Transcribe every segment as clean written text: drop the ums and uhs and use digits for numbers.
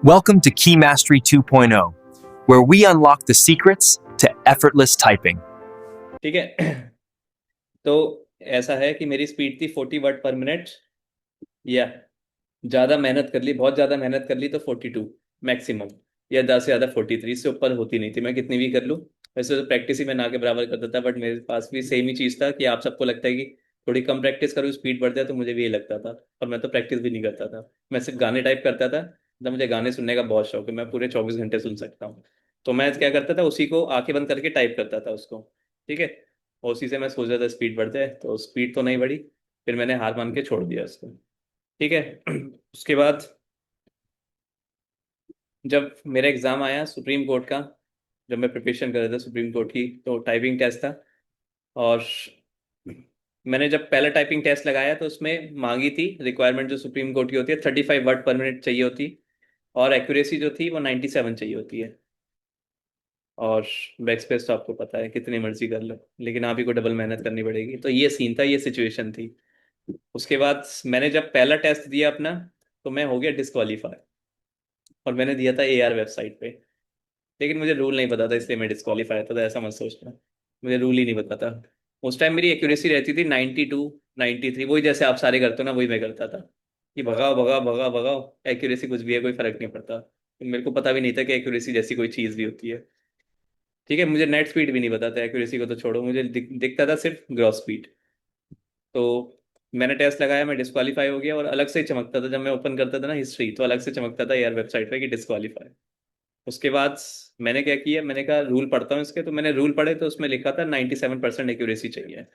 Welcome to Key Mastery 2.0, where we unlock the secrets to effortless typing. ठीक है। तो ऐसा है कि मेरी स्पीड थी 40 वर्ड पर मिनट, या ज़्यादा मेहनत कर ली, बहुत ज़्यादा मेहनत कर ली तो 42 मैक्सिमम, या ज़्यादा से ज़्यादा 43 से ऊपर होती नहीं थी। मैं कितनी भी कर लूँ, वैसे तो प्रैक्टिस ही मैं ना के बराबर करता था, बट मेरे पास भी सेम ही चीज़ था कि आप सबको लगता है कि थोड़ी कम प्रैक्टिस करूँ स्पीड बढ़ जाए, तो मुझे भी ये लगता था। और मैं तो प्रैक्टिस भी नहीं करता था, मैं सिर्फ गाने टाइप करता था। तो मुझे गाने सुनने का बहुत शौक है, मैं पूरे 24 घंटे सुन सकता हूँ। तो मैं क्या करता था, उसी को आंखें बंद करके टाइप करता था उसको। ठीक है। और उसी से मैं सोच रहा था स्पीड बढ़ जाए, तो स्पीड तो नहीं बढ़ी। फिर मैंने हार मान के छोड़ दिया उसको। ठीक है। उसके बाद जब मेरा एग्ज़ाम आया सुप्रीम कोर्ट का, जब मैं प्रिपरेशन कर रहा था सुप्रीम कोर्ट की, तो टाइपिंग टेस्ट था। और मैंने जब पहला टाइपिंग टेस्ट लगाया तो उसमें मांगी थी रिक्वायरमेंट, जो सुप्रीम कोर्ट की होती है 35 वर्ड पर मिनट चाहिए होती। और एक्यूरेसी जो थी वो 97 चाहिए होती है। और बैक स्पेस तो आपको पता है कितनी मर्जी कर लो, लेकिन आप ही को डबल मेहनत करनी पड़ेगी। तो ये सीन था, ये सिचुएशन थी। उसके बाद मैंने जब पहला टेस्ट दिया अपना, तो मैं हो गया डिस्qualified। और मैंने दिया था AR वेबसाइट पे। लेकिन मुझे रूल नहीं पता था, इसलिए मैं डिस्qualified था, तो ऐसा मत सोचना। मुझे रूल ही नहीं पता था। उस टाइम मेरी एक्यूरेसी रहती थी 92, 93, वही जैसे आप सारे करते हो ना, वही मैं करता था कि भगाओ भगाओ भगाओ भगाओ। एक्यूरेसी कुछ भी है, कोई फर्क नहीं पड़ता। मेरे को पता भी नहीं था कि एक्यूरेसी जैसी कोई चीज़ भी होती है। ठीक है, मुझे नेट स्पीड भी नहीं पता था, एक्यूरेसी को तो छोड़ो, मुझे दिखता था सिर्फ ग्रॉस स्पीड। तो मैंने टेस्ट लगाया, मैं डिस्qualify हो गया। और अलग से ही चमकता था, जब मैं ओपन करता था ना हिस्ट्री, तो अलग से चमकता था यार वेबसाइट पे कि डिस्qualify। उसके बाद मैंने क्या किया, मैंने कहा रूल पढ़ता हूँ इसके। तो मैंने रूल पढ़े, तो उसमें लिखा था 97% एक्यूरेसी चाहिए।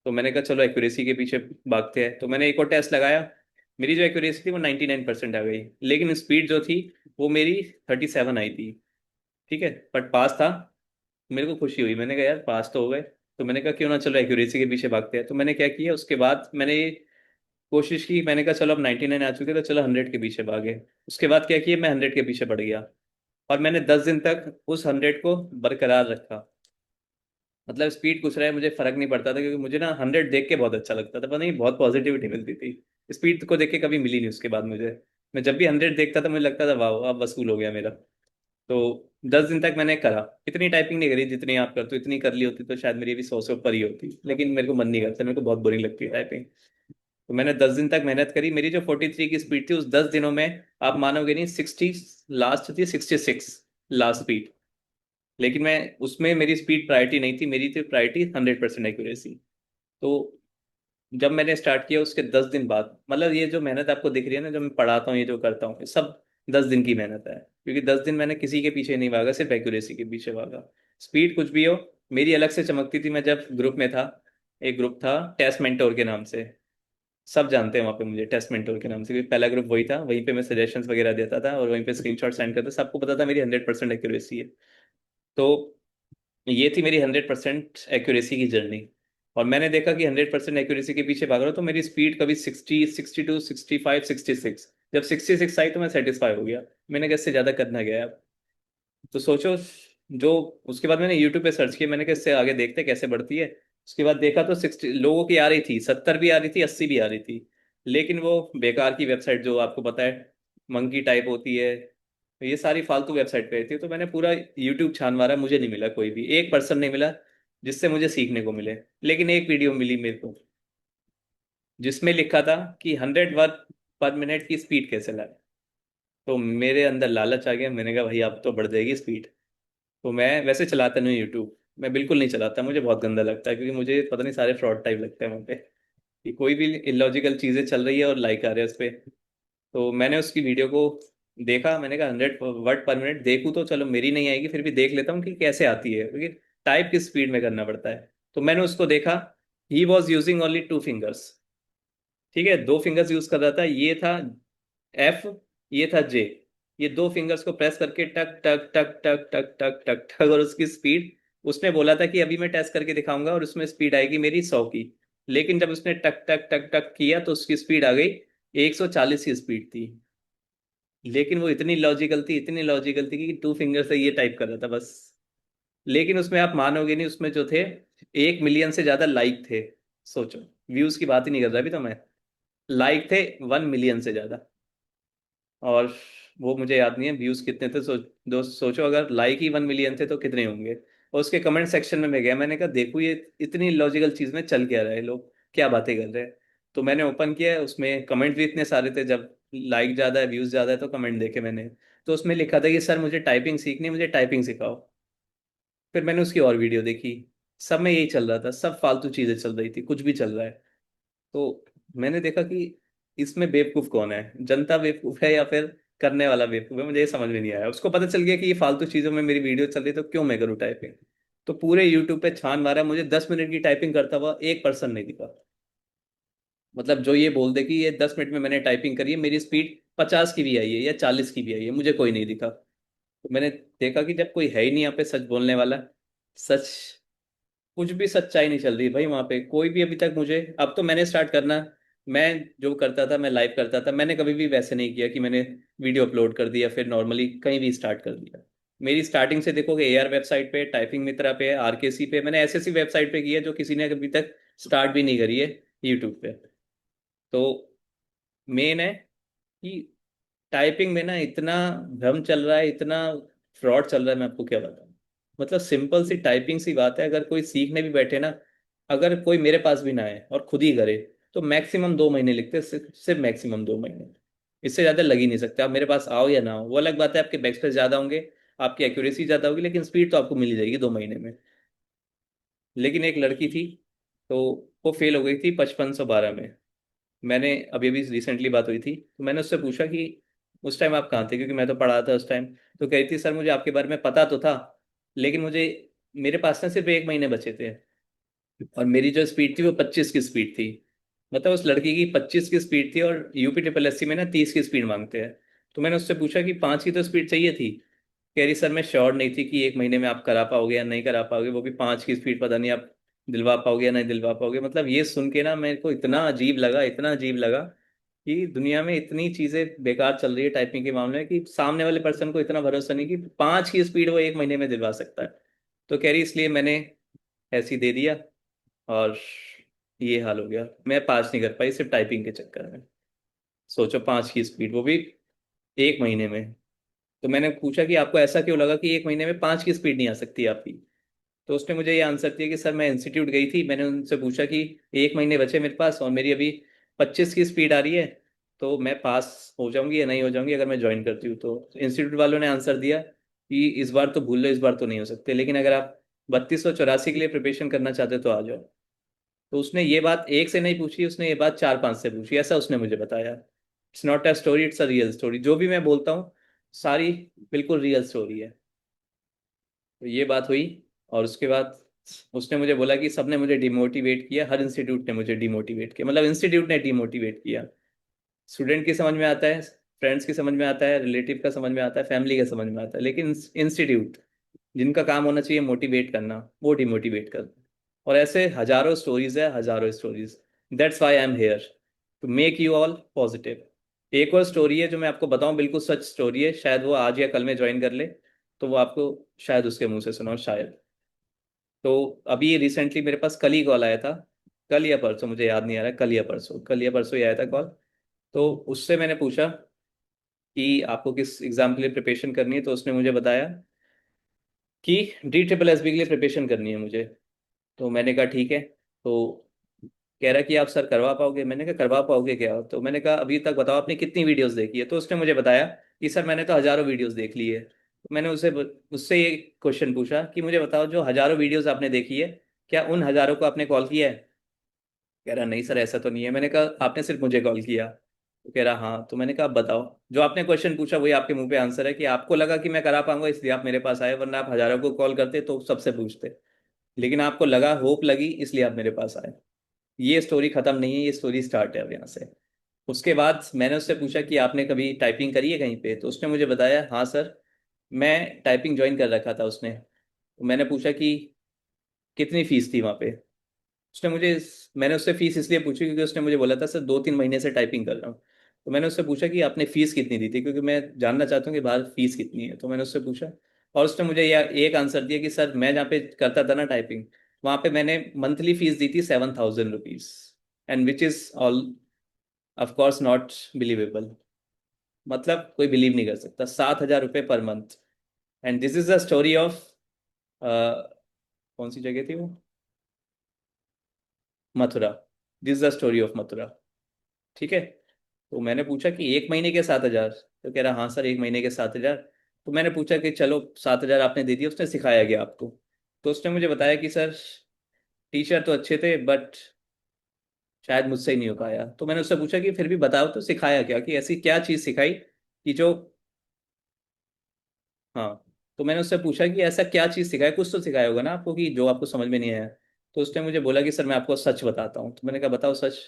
तो मैंने कहा चलो एक्यूरेसी के पीछे भागते हैं। तो मैंने एक और टेस्ट लगाया, मेरी जो एक्यूरेसी थी वो 99% आ गई, लेकिन स्पीड जो थी वो मेरी 37 आई थी। ठीक है, बट पास था। मेरे को खुशी हुई, मैंने कहा यार पास तो हो गए। तो मैंने कहा क्यों ना चलो एक्यूरेसी के पीछे भागते हैं। तो मैंने क्या किया, उसके बाद मैंने कोशिश की, मैंने कहा चलो अब 99 आ चुके, तो चलो 100 के पीछे भागे। उसके बाद क्या किया, मैं 100 के पीछे बढ़ गया। और मैंने 10 दिन तक उस 100 को बरकरार रखा। मतलब स्पीड कुछ रहा है, मुझे फर्क नहीं पड़ता था, क्योंकि मुझे ना 100 देख के बहुत अच्छा लगता था, पता नहीं बहुत पॉजिटिविटी मिलती थी। स्पीड को देख के कभी मिली नहीं उसके बाद मुझे। मैं जब भी 100 देखता था, मुझे लगता था वाह अब वसूल हो गया मेरा। तो 10 दिन तक मैंने करा। इतनी टाइपिंग नहीं करी जितनी आप करते हो, इतनी कर ली होती तो शायद मेरी भी 100 से ऊपर ही होती, लेकिन मेरे को मन नहीं करता, मेरे को बहुत बोरिंग लगती है टाइपिंग। तो मैंने 10 दिन तक मेहनत करी। मेरी जो 43 की स्पीड थी, उस 10 दिनों में आप मानोगे नहीं, 60 लास्ट थी, 66 लास्ट स्पीड। लेकिन मैं उसमें, मेरी स्पीड प्रायोरिटी नहीं थी, मेरी थी प्रायोरिटी 100% एक्यूरेसी। तो जब मैंने स्टार्ट किया उसके 10 दिन बाद, मतलब ये जो मेहनत आपको दिख रही है ना, जो मैं पढ़ाता हूँ, ये जो करता हूँ, ये सब 10 दिन की मेहनत है। क्योंकि 10 दिन मैंने किसी के पीछे नहीं भागा, सिर्फ एक्यूरेसी के पीछे भागा। स्पीड कुछ भी हो, मेरी अलग से चमकती थी। मैं जब ग्रुप में था, एक ग्रुप था टेस्ट मेंटोर के नाम से, सब जानते हैं वहाँ पे मुझे टेस्ट मेंटोर के नाम से, क्योंकि पहला ग्रुप वही था, वहीं पे मैं सजेशंस वगैरह देता था और वहीं पे स्क्रीनशॉट सेंड करता, सबको पता था मेरी 100% एक्यूरेसी है। तो ये थी मेरी 100% एक्यूरेसी की जर्नी। और मैंने देखा कि 100% एक्यूरेसी के पीछे भाग रहा हूँ, तो मेरी स्पीड कभी 60, 62, 65, 66, जब 66 आई तो मैं सेटिस्फाई हो गया। मैंने कहा इससे ज़्यादा करना गया अब। तो सोचो, जो उसके बाद मैंने यूट्यूब पे सर्च किया, मैंने कहा इससे आगे देखते कैसे बढ़ती है। उसके बाद देखा तो 60 लोगों की आ रही थी, 70 भी आ रही थी, 80 भी आ रही थी। लेकिन वो बेकार की वेबसाइट, जो आपको पता है मंकी टाइप होती है, तो ये सारी फालतू वेबसाइट पे थी। तो मैंने पूरा यूट्यूब छान मारा, मुझे नहीं मिला, कोई भी एक पर्सन नहीं मिला जिससे मुझे सीखने को मिले। लेकिन एक वीडियो मिली मेरे को, जिसमें लिखा था कि 100 वर्ड पर मिनट की स्पीड कैसे लाए। तो मेरे अंदर लालच आ गया, मैंने कहा भाई अब तो बढ़ जाएगी स्पीड। तो मैं वैसे चलाता नहीं यूट्यूब, मैं बिल्कुल नहीं चलाता, मुझे बहुत गंदा लगता है, क्योंकि मुझे पता नहीं सारे फ्रॉड टाइप लगते हैं वहाँ पे, कि कोई भी इलॉजिकल चीज़ें चल रही है और लाइक आ रहे हैं उस पर। तो मैंने उसकी वीडियो को देखा, मैंने कहा 100 वर्ड पर मिनट देखूँ तो चलो, मेरी नहीं आएगी फिर भी देख लेता हूँ कि कैसे आती है, क्योंकि टाइप किस स्पीड में करना पड़ता है। तो मैंने उसको देखा, he was using only 2 fingers. ठीक है, 2 फिंगर्स यूज कर रहा था, ये था एफ, ये था जे। ये 2 फिंगर्स को प्रेस करके टक टक टक टक टक टक टक टक, और उसकी स्पीड, उसने बोला था कि अभी मैं टेस्ट करके दिखाऊंगा और उसमें स्पीड आएगी मेरी 100 की। लेकिन जब उसने टक टक टक टक किया तो उसकी स्पीड आ गई 140 की स्पीड थी। लेकिन वो इतनी लॉजिकल थी, इतनी लॉजिकल थी कि 2 फिंगर से ये टाइप कर रहा था बस। लेकिन उसमें आप मानोगे नहीं, उसमें जो थे 1 मिलियन से ज्यादा लाइक थे। सोचो, व्यूज की बात ही नहीं कर रहा अभी तो मैं, लाइक थे 1 मिलियन से ज्यादा। और वो मुझे याद नहीं है व्यूज कितने थे। दोस्त सोचो अगर लाइक ही 1 मिलियन थे तो कितने होंगे। और उसके कमेंट सेक्शन में मैं गया, मैंने कहा देखो ये इतनी लॉजिकल चीज में चल क्या रहा है, लोग क्या बातें कर रहे हैं। तो मैंने ओपन किया, उसमें कमेंट भी इतने सारे थे। जब लाइक ज्यादा है, व्यूज ज्यादा है, तो कमेंट देखे मैंने। तो उसमें लिखा था कि सर मुझे टाइपिंग सीखनी है, मुझे टाइपिंग सिखाओ। फिर मैंने उसकी और वीडियो देखी, सब में यही चल रहा था, सब फालतू चीजें चल रही थी, कुछ भी चल रहा है। तो मैंने देखा कि इसमें बेवकूफ कौन है, जनता बेवकूफ है या फिर करने वाला बेवकूफ है, मुझे ये समझ में नहीं आया। उसको पता चल गया कि ये फालतू चीजों में मेरी वीडियो चल रही है, तो क्यों मैं करूँ टाइपिंग। तो पूरे यूट्यूब पे छान मारा, मुझे 10 मिनट की टाइपिंग करता हुआ एक पर्सन नहीं दिखा। मतलब जो ये बोल दे कि ये 10 मिनट में मैंने टाइपिंग करी है, मेरी स्पीड 50 की भी आई है या 40 की भी आई है, मुझे कोई नहीं दिखा। तो मैंने देखा कि जब कोई है ही नहीं यहाँ पे सच बोलने वाला, सच, कुछ भी सच्चाई नहीं चल रही भाई वहां पे कोई भी अभी तक मुझे। अब तो मैंने स्टार्ट करना, मैं जो करता था मैं लाइव करता था, मैंने कभी भी वैसे नहीं किया कि मैंने वीडियो अपलोड कर दिया फिर नॉर्मली कहीं भी स्टार्ट कर दिया। मेरी स्टार्टिंग से देखोगे एआर वेबसाइट पे, टाइपिंग मित्रा पे, आरकेसी पे, मैंने ऐसी ऐसी वेबसाइट पे की है जो किसी ने अभी तक स्टार्ट भी नहीं करी है यूट्यूब पे। तो मेन है कि टाइपिंग में ना इतना भ्रम चल रहा है, इतना फ्रॉड चल रहा है, मैं आपको क्या बताऊं। मतलब सिंपल सी टाइपिंग सी बात है, अगर कोई सीखने भी बैठे ना, अगर कोई मेरे पास भी ना आए और खुद ही करे, तो मैक्सिमम 2 महीने लिखते हैं, सिर्फ मैक्सिमम 2 महीने। इससे ज्यादा लग ही नहीं सकता। आप मेरे पास आओ या ना आओ, वो अलग बात है, आपके बैकस्पेस ज्यादा होंगे, आपकी एक्यूरेसी ज्यादा होगी, लेकिन स्पीड तो आपको मिल ही जाएगी 2 महीने में। लेकिन एक लड़की थी, तो वो फेल हो गई थी 5512 में। मैंने अभी अभी रिसेंटली बात हुई थी, तो मैंने उससे पूछा कि उस टाइम आप कहाँ थे, क्योंकि मैं तो पढ़ा था उस टाइम। तो कही थी सर मुझे आपके बारे में पता तो था, लेकिन मुझे, मेरे पास ना सिर्फ 1 महीने बचे थे, और मेरी जो स्पीड थी वो 25 की स्पीड थी। मतलब उस लड़की की 25 की स्पीड थी, और यूपी ट्रिपल एस सी में ना 30 की स्पीड मांगते हैं। तो मैंने उससे पूछा कि 5 की तो स्पीड चाहिए थी। कह रही सर मैं श्योर नहीं थी कि 1 महीने में आप करा पाओगे या नहीं करा पाओगे, वो भी 5 की स्पीड, पता नहीं आप दिलवा पाओगे या नहीं दिलवा पाओगे। मतलब ये सुन के ना मेरे को इतना अजीब लगा, इतना अजीब लगा कि दुनिया में इतनी चीजें बेकार चल रही है टाइपिंग के मामले में, कि सामने वाले पर्सन को इतना भरोसा नहीं कि 5 की स्पीड वो 1 महीने में दिलवा सकता है। तो कह रही इसलिए मैंने ऐसे ही दे दिया, और ये हाल हो गया, मैं पास नहीं कर पाई सिर्फ टाइपिंग के चक्कर में। सोचो 5 की स्पीड, वो भी 1 महीने में। तो मैंने पूछा कि आपको ऐसा क्यों लगा कि 1 महीने में 5 की स्पीड नहीं आ सकती आपकी। तो उसने मुझे ये आंसर दिया कि सर मैं इंस्टीट्यूट गई थी, मैंने उनसे पूछा कि 1 महीने बचे मेरे पास और मेरी अभी 25 की स्पीड आ रही है, तो मैं पास हो जाऊंगी या नहीं हो जाऊंगी अगर मैं ज्वाइन करती हूँ। तो इंस्टीट्यूट वालों ने आंसर दिया कि इस बार तो भूल लो, इस बार तो नहीं हो सकते, लेकिन अगर आप 3284 के लिए प्रिपरेशन करना चाहते हो तो आ जाओ। तो उसने ये बात एक से नहीं पूछी, उसने ये बात 4-5 से पूछी, ऐसा उसने मुझे बताया। It's not a story, it's a real story. जो भी मैं बोलता हूँ सारी बिल्कुल रियल स्टोरी है। तो ये बात हुई, और उसके बाद उसने मुझे बोला कि सबने मुझे डिमोटिवेट किया, हर इंस्टीट्यूट ने मुझे डिमोटिवेट किया, मतलब इंस्टीट्यूट ने डिमोटिवेट किया। स्टूडेंट की समझ में आता है, फ्रेंड्स की समझ में आता है, रिलेटिव का समझ में आता है, फैमिली का समझ में आता है, लेकिन इंस्टीट्यूट जिनका काम होना चाहिए मोटिवेट करना, वो डिमोटिवेट कर। और ऐसे हजारों स्टोरीज है, हजारों stories. That's why I am here, to make you all positive. एक और स्टोरी है जो मैं आपको बताऊं, बिल्कुल सच स्टोरी है, शायद वो आज या कल में ज्वाइन कर ले, तो वो आपको शायद उसके मुंह से सुनाओ शायद। तो अभी रिसेंटली मेरे पास कल ही कॉल आया था, कल या परसों, मुझे याद नहीं आ रहा है, कल या परसों, कल या परसों ही आया था कॉल। तो उससे मैंने पूछा कि आपको किस एग्जाम के लिए प्रिपरेशन करनी है, तो उसने मुझे बताया कि डी ट्रिपल एस बी के लिए प्रिपरेशन करनी है मुझे। तो मैंने कहा ठीक है। तो कह रहा कि आप सर करवा पाओगे, मैंने कहा करवा पाओगे क्या। तो मैंने कहा अभी तक बताओ आपने कितनी वीडियोस देखी है। तो उसने मुझे बताया कि सर मैंने तो हजारों वीडियोस देख ली है। तो मैंने उससे ये क्वेश्चन पूछा कि मुझे बताओ जो हजारों वीडियोस आपने देखी है, क्या उन हजारों को आपने कॉल किया है। कह रहा नहीं सर ऐसा तो नहीं है। मैंने कहा आपने सिर्फ मुझे कॉल किया। तो कह रहा हाँ। तो मैंने कहा आप बताओ, जो आपने क्वेश्चन पूछा वही आपके मुंह पे आंसर है, कि आपको लगा कि मैं करा पाऊंगा इसलिए आप मेरे पास आए, वरना आप हजारों को कॉल करते तो सबसे पूछते। लेकिन आपको लगा, होप लगी, इसलिए आप मेरे पास आए। ये स्टोरी खत्म नहीं है, ये स्टोरी स्टार्ट है अब यहाँ से। उसके बाद मैंने उससे पूछा कि आपने कभी टाइपिंग करी है कहीं पे। तो उसने मुझे बताया हाँ सर, मैं टाइपिंग ज्वाइन कर रखा था उसने। तो मैंने पूछा कि कितनी फीस थी वहाँ पे। उसने मुझे मैंने उससे फीस इसलिए पूछी क्योंकि उसने मुझे बोला था सर 2-3 महीने से टाइपिंग कर रहा हूँ। तो मैंने उससे पूछा कि आपने फीस कितनी दी थी, क्योंकि मैं जानना चाहता हूँ कि बाहर फीस कितनी है। तो मैंने उससे पूछा, और उसने मुझे यह एक आंसर दिया कि सर मैं जहाँ पे करता था ना टाइपिंग, वहाँ पे मैंने मंथली फीस दी थी 7,000 rupees, and which is all of course not believable. मतलब कोई बिलीव नहीं कर सकता, 7,000 रुपये per month. And this is the story of, कौन सी जगह थी वो, Mathura. This is the story of Mathura. ठीक है। तो मैंने पूछा कि 1 महीने के 7,000? तो कह रहा हाँ सर, 1 महीने के 7,000। तो मैंने पूछा कि चलो 7,000 आपने दे दिया, उसने सिखाया गया आपको? तो उसने मुझे बताया कि सर टीचर तो अच्छे थे बट शायद मुझसे ही नहीं हो पाया। तो मैंने उससे पूछा कि फिर भी बताओ तो सिखाया क्या, कि ऐसी क्या चीज़ सिखाई कि जो, हाँ, तो मैंने उससे पूछा कि ऐसा क्या चीज़ सिखाया, कुछ तो सिखाया होगा ना आपको कि जो आपको समझ में नहीं आया। तो उसने मुझे बोला कि सर मैं आपको सच बताता हूँ। तो मैंने कहा बताओ सच।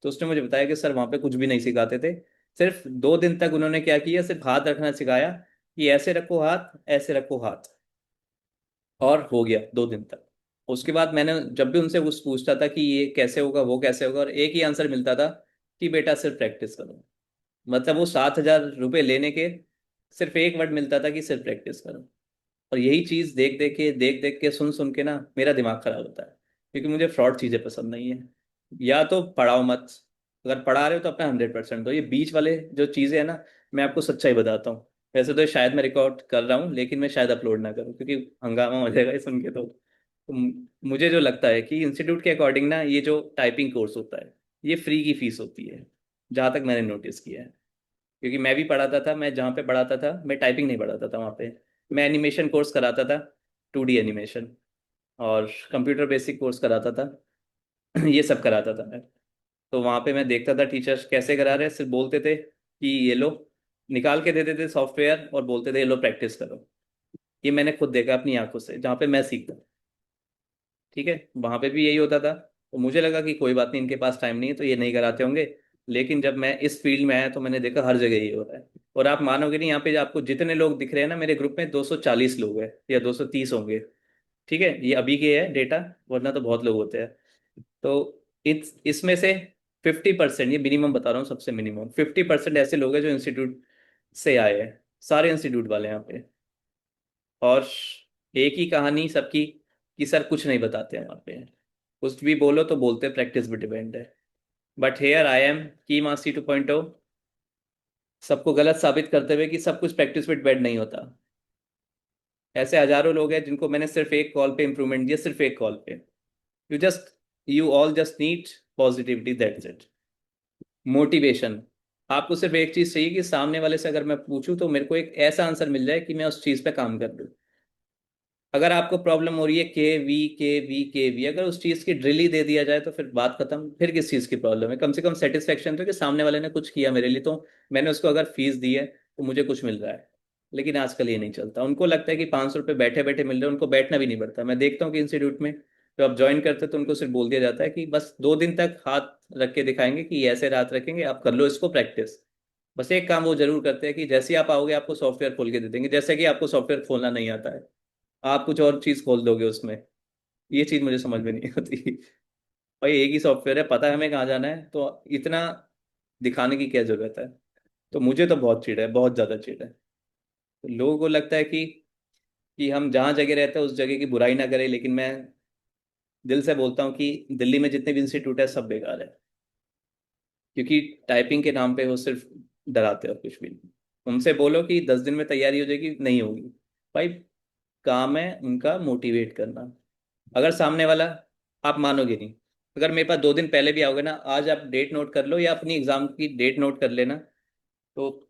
तो उसने मुझे बताया कि सर वहाँ पे कुछ भी नहीं सिखाते थे, सिर्फ 2 दिन तक उन्होंने क्या किया, सिर्फ हाथ रखना सिखाया कि ऐसे रखो हाथ, ऐसे रखो हाथ, और हो गया 2 दिन तक। उसके बाद मैंने जब भी उनसे उस पूछता था कि ये कैसे होगा वो कैसे होगा, और एक ही आंसर मिलता था कि बेटा सिर्फ प्रैक्टिस करो। मतलब वो 7,000 रुपये लेने के सिर्फ एक वर्ड मिलता था कि सिर्फ प्रैक्टिस करो। और यही चीज देख देख के सुन सुन के ना मेरा दिमाग खराब होता है, क्योंकि मुझे फ्रॉड चीजें पसंद नहीं है। या तो पढ़ाओ मत, अगर पढ़ा रहे हो तो अपना 100% दो। ये बीच वाले जो चीजें है ना, मैं आपको सच्चाई बताता हूँ। वैसे तो शायद मैं रिकॉर्ड कर रहा हूँ, लेकिन मैं शायद अपलोड ना करूँ क्योंकि हंगामा हो जाएगा ये सुन के। तो मुझे जो लगता है कि इंस्टीट्यूट के अकॉर्डिंग ना, ये जो टाइपिंग कोर्स होता है ये फ्री की फीस होती है, जहाँ तक मैंने नोटिस किया है। क्योंकि मैं भी पढ़ाता था, मैं जहाँ पे पढ़ाता था मैं टाइपिंग नहीं पढ़ाता था वहाँ पे, मैं एनिमेशन कोर्स कराता था, 2D एनिमेशन, और कंप्यूटर बेसिक कोर्स कराता था। ये सब कराता था मैं। तो वहाँ पे मैं देखता था टीचर्स कैसे करा रहे हैं, सिर्फ बोलते थे कि ये लो, निकाल के देते थे सॉफ्टवेयर और बोलते थे ये लो प्रैक्टिस करो। ये मैंने खुद देखा अपनी आंखों से जहाँ पे मैं सीखता। ठीक है, वहां पे भी यही होता था। तो मुझे लगा कि कोई बात नहीं, इनके पास टाइम नहीं है तो ये नहीं कराते होंगे। लेकिन जब मैं इस फील्ड में आया तो मैंने देखा हर जगह ये हो रहा है। और आप मानोगे नहीं, यहाँ पे आपको जितने लोग दिख रहे हैं ना मेरे ग्रुप में, 240 लोग हैं या 230 होंगे। ठीक है, ये अभी के है डेटा, वरना तो बहुत लोग होते हैं। तो इसमें से 50%, ये मिनिमम बता रहा हूँ, सबसे मिनिमम 50% ऐसे लोग हैं जो इंस्टीट्यूट से आए हैं, सारे इंस्टीट्यूट वाले यहाँ पे। और एक ही कहानी सबकी, कि सर कुछ नहीं बताते हैं वहाँ पे, कुछ भी बोलो तो बोलते प्रैक्टिस भी डिपेंड है। बट हेयर आई एम की मास्टी 2.0, सबको गलत साबित करते हुए कि सब कुछ प्रैक्टिस पे डिपेंड नहीं होता। ऐसे हजारों लोग हैं जिनको मैंने सिर्फ एक कॉल पे इंप्रूवमेंट दिया, सिर्फ एक कॉल पे। You all just need positivity, that's it. Motivation. आपको सिर्फ एक चीज चाहिए कि सामने वाले से अगर मैं पूछूं तो मेरे को एक ऐसा आंसर मिल जाए कि मैं उस चीज पे काम कर लूं। अगर आपको प्रॉब्लम हो रही है के वी, अगर उस चीज की ड्रिल ही दे दिया जाए तो फिर बात खत्म। फिर किस चीज की प्रॉब्लम है? कम से कम सेटिस्फेक्शन तो कि सामने वाले ने कुछ किया मेरे लिए, तो मैंने उसको अगर फीस दी है तो मुझे कुछ मिल रहा है। लेकिन आजकल ये नहीं चलता, उनको लगता है कि 500 रुपये बैठे बैठे मिल रहे हैं, उनको बैठना भी नहीं पड़ता। मैं देखता हूँ कि इंस्टीट्यूट में जब आप ज्वाइन करते हैं तो उनको सिर्फ बोल दिया जाता है कि बस 2 दिन तक हाथ रख के दिखाएंगे कि ऐसे हाथ रखेंगे, आप कर लो इसको प्रैक्टिस। बस एक काम वो जरूर करते हैं कि जैसे ही आप आओगे आपको सॉफ्टवेयर खोल के दे देंगे, जैसे कि आपको सॉफ्टवेयर खोलना नहीं आता है, आप कुछ और चीज खोल दोगे उसमें। ये चीज मुझे समझ में नहीं आती। भाई एक ही सॉफ्टवेयर है, पता है हमें कहाँ जाना है, तो इतना दिखाने की क्या जरूरत है? तो मुझे तो बहुत चिढ़ है, बहुत ज्यादा चिढ़ है। तो लोगों को लगता है कि हम जहाँ जगह रहते हैं उस जगह की बुराई ना करें, लेकिन मैं दिल से बोलता हूँ कि दिल्ली में जितने भी इंस्टीट्यूट है सब बेकार है। क्योंकि टाइपिंग के नाम पे वो सिर्फ डराते हैं और कुछ भी नहीं। उनसे बोलो कि 10 दिन में तैयारी हो जाएगी, नहीं होगी। भाई काम है उनका मोटिवेट करना। अगर सामने वाला, आप मानोगे नहीं, अगर मेरे पास 2 दिन पहले भी आओगे ना, आज आप डेट नोट कर लो या अपनी एग्जाम की डेट नोट कर लेना। तो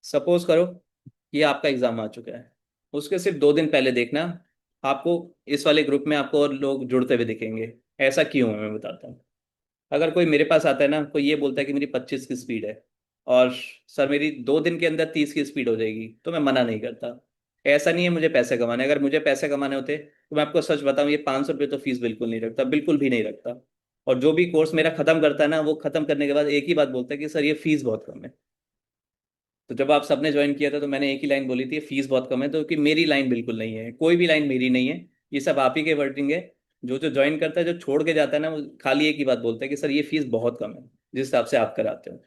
सपोज करो कि आपका एग्जाम आ चुका है, उसके सिर्फ 2 दिन पहले देखना, आपको इस वाले ग्रुप में आपको और लोग जुड़ते हुए दिखेंगे। ऐसा क्यों है मैं बताता हूँ। अगर कोई मेरे पास आता है ना, कोई ये बोलता है कि मेरी 25 की स्पीड है और सर मेरी 2 दिन के अंदर 30 की स्पीड हो जाएगी, तो मैं मना नहीं करता। ऐसा नहीं है मुझे पैसे कमाने, अगर मुझे पैसे कमाने होते तो मैं आपको सच बताऊं, ये 500 रुपये तो फीस बिल्कुल नहीं रखता, बिल्कुल भी नहीं रखता। और जो भी कोर्स मेरा खत्म करता है ना, वो खत्म करने के बाद एक ही बात बोलता है कि सर ये फीस बहुत कम है। तो जब आप सबने ज्वाइन किया था तो मैंने एक ही लाइन बोली थी, फीस बहुत कम है, तो कि मेरी लाइन बिल्कुल नहीं है, कोई भी लाइन मेरी नहीं है, ये सब आप ही के वर्डिंग है। जो जो ज्वाइन करता है, जो छोड़ के जाता है ना, वो खाली एक ही बात बोलता है कि सर ये फीस बहुत कम है जिस हिसाब से आप कराते हो।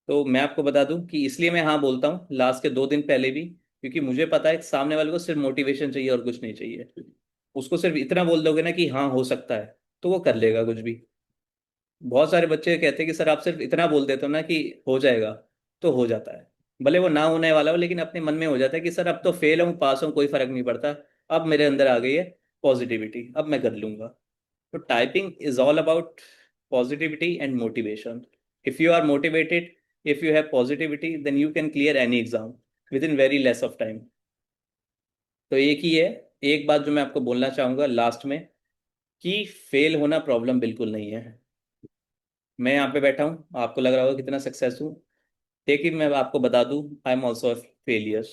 तो मैं आपको बता दूं कि इसलिए मैं हाँ बोलता हूँ लास्ट के 2 दिन पहले भी, क्योंकि मुझे पता है कि सामने वाले को सिर्फ मोटिवेशन चाहिए और कुछ नहीं चाहिए। उसको सिर्फ इतना बोल दोगे ना कि हाँ हो सकता है, तो वो कर लेगा कुछ भी। बहुत सारे बच्चे कहते हैं कि सर आप सिर्फ इतना बोल देते हो ना कि हो जाएगा, तो हो जाता है, भले वो ना होने वाला हो, लेकिन अपने मन में हो जाता है कि सर अब तो फेल हूँ पास हूँ कोई फर्क नहीं पड़ता, अब मेरे अंदर आ गई है पॉजिटिविटी, अब मैं कर लूंगा। तो typing is all about positivity and motivation. If you are motivated, if you have positivity, then you can clear any exam within very less of time. तो एक ही है, एक बात जो मैं आपको बोलना चाहूंगा लास्ट में, कि फेल होना प्रॉब्लम बिल्कुल नहीं है। मैं यहाँ पे बैठा हूँ, आपको लग रहा होगा कितना सक्सेस हूँ, लेकिन मैं आपको बता दूं, I am also failure.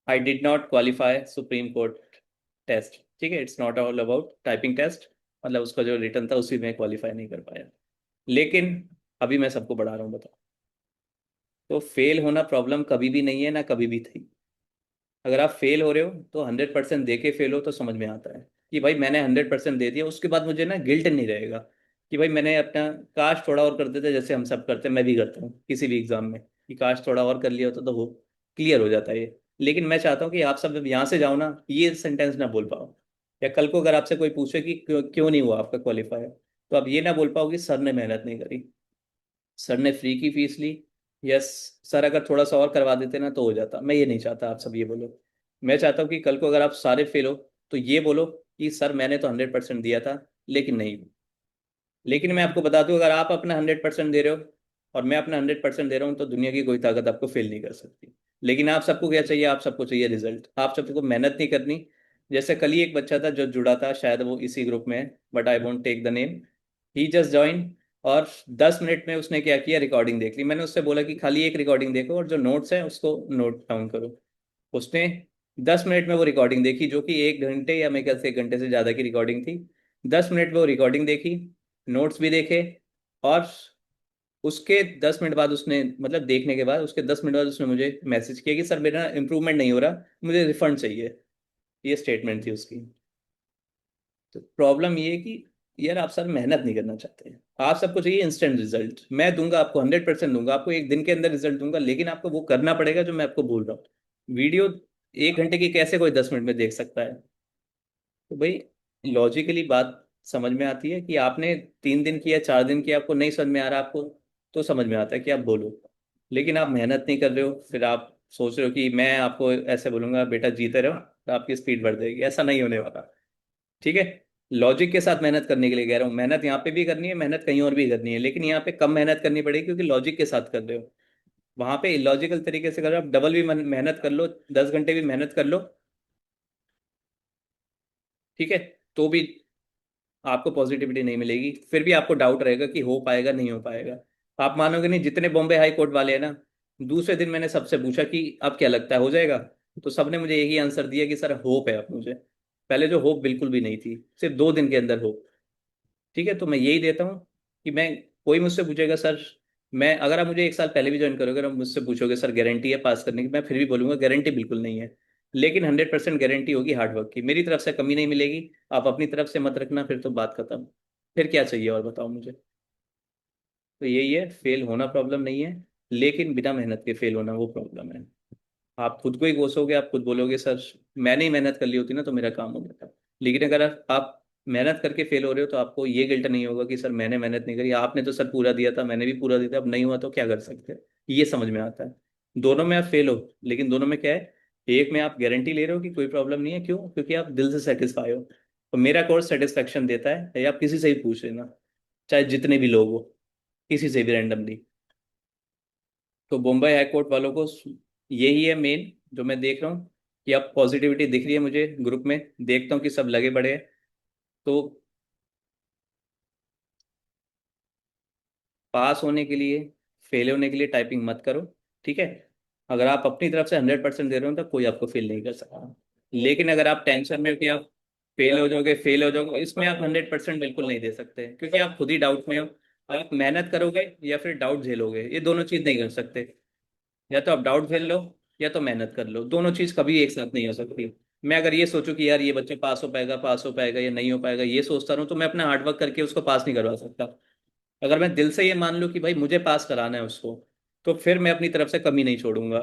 I did not qualify Supreme Court test, ठीक है, it's not all about typing test, मतलब उसका जो रिटर्न था उसी में क्वालिफाई नहीं कर पाया, लेकिन अभी मैं सबको बढ़ा रहा हूँ, बताओ। तो फेल होना प्रॉब्लम कभी भी नहीं है, ना कभी भी थी। अगर आप फेल हो रहे हो तो 100% दे के फेल हो तो समझ में आता है कि भाई मैंने 100% दे दिया, उसके बाद मुझे ना गिल्ट नहीं रहेगा कि भाई मैंने अपना, काश थोड़ा और कर देते, जैसे हम सब करते हैं, मैं भी करता हूँ किसी भी एग्जाम में, कि काश थोड़ा और कर लिया होता तो वो क्लियर हो जाता है ये। लेकिन मैं चाहता हूँ कि आप सब जब यहाँ से जाओ ना, ये सेंटेंस ना बोल पाओ, या कल को अगर आपसे कोई पूछे कि क्यों क्यों नहीं हुआ आपका क्वालिफायर, तो आप ये ना बोल पाओ कि सर ने मेहनत नहीं करी, सर ने फ्री की फीस ली, यस, सर अगर थोड़ा सा और करवा देते ना तो हो जाता। मैं ये नहीं चाहता आप सब ये बोलो। मैं चाहता हूँ कि कल को अगर आप सारे फेल हो तो ये बोलो कि सर मैंने तो 100% दिया था, लेकिन नहीं। लेकिन मैं आपको बता दूं, अगर आप अपना 100% दे रहे हो और मैं अपना 100% दे रहा हूँ, तो दुनिया की कोई ताकत आपको फेल नहीं कर सकती। लेकिन आप सबको क्या चाहिए, आप सबको चाहिए रिजल्ट, आप सबको मेहनत नहीं करनी। जैसे कल ही एक बच्चा था जो जुड़ा था, शायद वो इसी ग्रुप में है, but I won't take the name. He just join, और 10 मिनट में उसने क्या किया, रिकॉर्डिंग देख ली। मैंने उससे बोला कि खाली एक रिकॉर्डिंग देखो और जो नोट्स है उसको नोट डाउन करो। उसने 10 मिनट में वो रिकॉर्डिंग देखी, जो कि 1 घंटे या मेरे ख्याल से 1 घंटे से ज़्यादा की रिकॉर्डिंग थी। 10 मिनट में वो रिकॉर्डिंग देखी, नोट्स भी देखे, और उसके 10 मिनट बाद उसने, मतलब देखने के बाद उसके 10 मिनट बाद उसने मुझे मैसेज किया कि सर मेरा इंप्रूवमेंट नहीं हो रहा, मुझे रिफंड चाहिए। ये स्टेटमेंट थी उसकी। तो प्रॉब्लम ये है कि यार आप सर मेहनत नहीं करना चाहते हैं, आप सबको चाहिए इंस्टेंट रिजल्ट। मैं दूंगा आपको, 100% दूंगा आपको, एक दिन के अंदर रिजल्ट दूंगा, लेकिन आपको वो करना पड़ेगा जो मैं आपको बोल रहा हूँ। वीडियो 1 घंटे की कैसे कोई 10 मिनट में देख सकता है? तो भाई लॉजिकली बात समझ में आती है कि आपने 3 दिन किया, 4 दिन किया, आपको नहीं समझ में आ रहा आपको, तो समझ में आता है कि आप बोलो। लेकिन आप मेहनत नहीं कर रहे हो, फिर आप सोच रहे हो कि मैं आपको ऐसे बोलूंगा बेटा जीते रहो तो आपकी स्पीड बढ़ जाएगी, ऐसा नहीं होने वाला। ठीक है, लॉजिक के साथ मेहनत करने के लिए कह रहा हूँ, मेहनत यहाँ पे भी करनी है, मेहनत कहीं और भी करनी है, लेकिन यहाँ पे कम मेहनत करनी पड़ेगी क्योंकि लॉजिक के साथ कर रहे हो। वहां पे इलॉजिकल तरीके से कर रहे हो, आप डबल भी मेहनत कर लो, 10 घंटे भी मेहनत कर लो, ठीक है, तो भी आपको पॉजिटिविटी नहीं मिलेगी, फिर भी आपको डाउट रहेगा कि हो पाएगा नहीं हो पाएगा। आप मानोगे नहीं, जितने बॉम्बे हाई कोर्ट वाले हैं ना, दूसरे दिन मैंने सबसे पूछा कि अब क्या लगता है हो जाएगा, तो सबने मुझे यही आंसर दिया कि सर होप है अब मुझे। पहले जो होप बिल्कुल भी नहीं थी, सिर्फ 2 दिन के अंदर होप। ठीक है, तो मैं यही देता हूँ कि मैं, कोई मुझसे पूछेगा सर, मैं, अगर आप मुझे 1 साल पहले भी ज्वाइन करोगे और मुझसे पूछोगे सर गारंटी है पास करने की, मैं फिर भी बोलूंगा गारंटी बिल्कुल नहीं है, लेकिन 100% गारंटी होगी हार्डवर्क की, मेरी तरफ से कमी नहीं मिलेगी। आप अपनी तरफ से मत रखना, फिर तो बात खत्म। फिर क्या चाहिए और बताओ मुझे। तो यही है, फेल होना प्रॉब्लम नहीं है, लेकिन बिना मेहनत के फेल होना वो प्रॉब्लम है। आप खुद को ही कोसोगे, आप खुद बोलोगे सर मैंने ही मेहनत कर ली होती ना तो मेरा काम हो जाता। लेकिन अगर आप मेहनत करके फेल हो रहे हो तो आपको ये गिल्ट नहीं होगा कि सर मैंने मेहनत नहीं करी, आपने तो सर पूरा दिया था, मैंने भी पूरा दिया था, अब नहीं हुआ तो क्या कर सकते हैं। ये समझ में आता है। दोनों में आप फेल हो, लेकिन दोनों में क्या है, एक में आप गारंटी ले रहे हो कि कोई प्रॉब्लम नहीं है, क्यों, क्योंकि आप दिल से सेटिस्फाई हो। तो मेरा कोर्स सेटिस्फेक्शन देता है, या आप किसी से भी पूछ लेना, चाहे जितने भी लोग हो, किसी से भी रैंडमली। तो बम्बई हाई कोर्ट वालों को यही है मेन, जो मैं देख रहा हूँ कि अब पॉजिटिविटी दिख रही है मुझे ग्रुप में, देखता हूँ कि सब लगे पड़े हैं। तो पास होने के लिए, फेल होने के लिए टाइपिंग मत करो, ठीक है। अगर आप अपनी तरफ से 100% दे रहे हो तो कोई आपको फेल नहीं कर सकता। लेकिन अगर आप टेंशन में हो कि आप फेल हो जाओगे, इसमें आप 100% बिल्कुल नहीं दे सकते, क्योंकि आप खुद ही डाउट में हो। आप मेहनत करोगे या फिर डाउट झेलोगे, ये दोनों चीज नहीं कर सकते। या तो आप डाउट झेल लो, या तो मेहनत कर लो, दोनों चीज कभी एक साथ नहीं हो सकती। मैं अगर ये सोचूं कि यार ये बच्चे पास हो पाएगा या नहीं हो पाएगा, ये सोचता रहूं, तो मैं अपना हार्डवर्क करके उसको पास नहीं करवा सकता। अगर मैं दिल से ये मान लूं कि भाई मुझे पास कराना है उसको, तो फिर मैं अपनी तरफ से कमी नहीं छोड़ूंगा।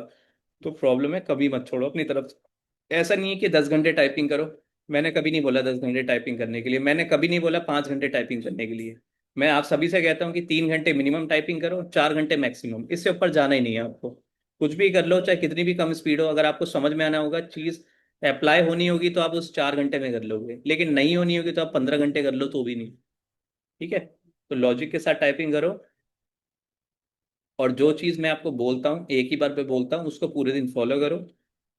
तो प्रॉब्लम है, कभी मत छोड़ो अपनी तरफ से। ऐसा नहीं है कि 10 घंटे टाइपिंग करो, मैंने कभी नहीं बोला 10 घंटे टाइपिंग करने के लिए, मैंने कभी नहीं बोला 5 घंटे टाइपिंग करने के लिए। मैं आप सभी से कहता हूँ कि 3 घंटे मिनिमम टाइपिंग करो, 4 घंटे मैक्सिमम, इससे ऊपर जाना ही नहीं है आपको। कुछ भी कर लो, चाहे कितनी भी कम स्पीड हो, अगर आपको समझ में आना होगा, चीज़ अप्लाई होनी होगी तो आप उस 4 घंटे में कर लोगे, लेकिन नहीं होनी होगी तो आप 15 घंटे कर लो तो भी नहीं। ठीक है, तो लॉजिक के साथ टाइपिंग करो। और जो चीज़ मैं आपको बोलता हूँ, एक ही बार पे बोलता हूँ, उसको पूरे दिन फॉलो करो।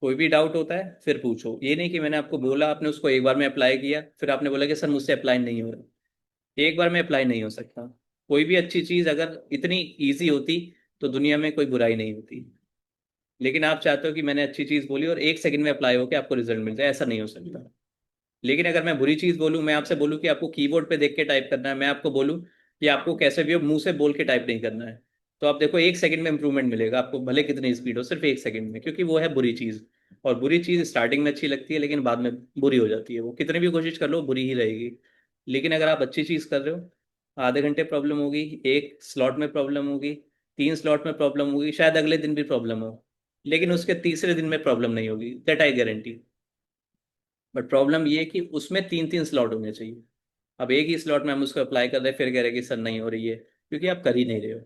कोई भी डाउट होता है फिर पूछो, ये नहीं कि मैंने आपको बोला, आपने उसको एक बार में अप्लाई किया, फिर आपने बोला कि सर मुझसे अप्लाई नहीं हो रहा। एक बार में अप्लाई नहीं हो सकता। कोई भी अच्छी चीज़ अगर इतनी ईजी होती तो दुनिया में कोई बुराई नहीं होती। लेकिन आप चाहते हो कि मैंने अच्छी चीज़ बोली और 1 सेकंड में अप्लाई होकर आपको रिजल्ट मिल जाए, ऐसा नहीं हो सकता। लेकिन अगर मैं बुरी चीज़ बोलूँ, मैं आपसे बोलूँ कि आपको कीबोर्ड पे देख के टाइप करना है, मैं आपको बोलूँ कि आपको कैसे भी हो मुंह से बोल के टाइप नहीं करना है, तो आप देखो 1 सेकंड में इंप्रूवमेंट मिलेगा आपको, भले कितनी स्पीड हो, सिर्फ 1 सेकंड में, क्योंकि वो है बुरी चीज़। और बुरी चीज़ स्टार्टिंग में अच्छी लगती है लेकिन बाद में बुरी हो जाती है, वो कितनी भी कोशिश कर लो बुरी ही रहेगी। लेकिन अगर आप अच्छी चीज़ कर रहे हो, आधे घंटे प्रॉब्लम होगी, एक स्लॉट में प्रॉब्लम होगी, 3 स्लॉट में प्रॉब्लम होगी, शायद अगले दिन भी प्रॉब्लम हो, लेकिन उसके तीसरे दिन में प्रॉब्लम नहीं होगी, that I guarantee. But problem ये है कि उसमें 3 3 स्लॉट होने चाहिए। अब एक ही स्लॉट में हम उसको अप्लाई कर रहे हैं, फिर कह रहे हैं कि सर नहीं हो रही है, क्योंकि आप कर ही नहीं रहे हो।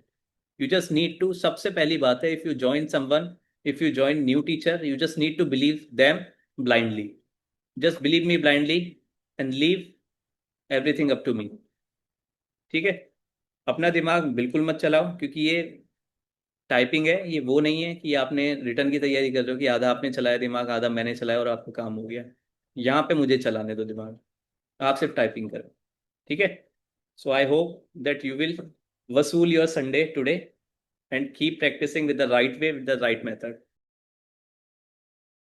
यू जस्ट नीड टू, सबसे पहली बात है, if you join someone, if you join new teacher, you just need to believe them blindly. Just believe me blindly and leave everything up to me. ठीक है, अपना दिमाग बिल्कुल मत चलाओ, क्योंकि ये टाइपिंग है, ये वो नहीं है कि आपने रिटर्न की तैयारी कर रहे हो कि आधा आपने चलाया दिमाग, आधा मैंने चलाया और आपका काम हो गया। यहाँ पे मुझे चलाने दो दिमाग, आप सिर्फ टाइपिंग करो। ठीक है, so I hope that you will वसूल your Sunday today and keep practicing with the right way, with the right method.